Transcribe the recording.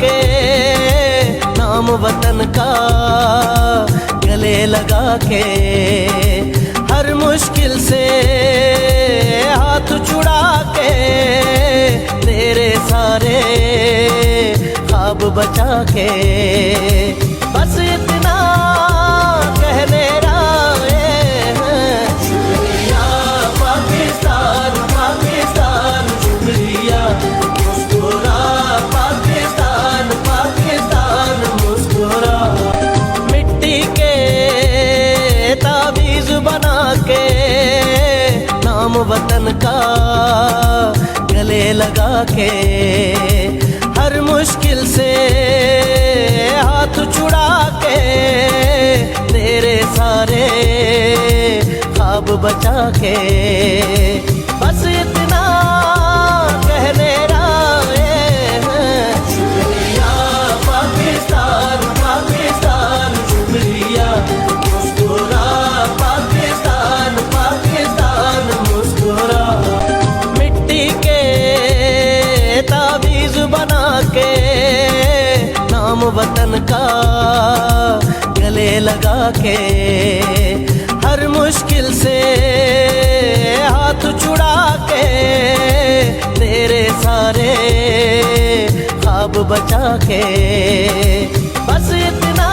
के नाम वतन का गले लगा के, हर मुश्किल से हाथ छुड़ा के, तेरे सारे ख्वाब बचा के, बस इतना कहने आए हैं। शुक्रिया पाकिस्तान पाकिस्तान शुक्रिया, मुस्कुरा पाकिस्तान पाकिस्तान मुस्कुरा। मिट्टी के ताबीज बना के नाम वतन का गले लगा के, हर मुश्किल से हाथ छुड़ा के, तेरे सारे ख्वाब बचा के, बस इतना कहने आए हैं। शुक्रिया पाकिस्तान पाकिस्तान शुक्रिया, मुस्कुरा पाकिस्तान पाकिस्तान मुस्कुरा। मिट्टी के ताबीज बना के नाम वतन का गले लगा के, हर मुश्किल से हाथ छुड़ा के, तेरे सारे ख्वाब बचा के, बस इतना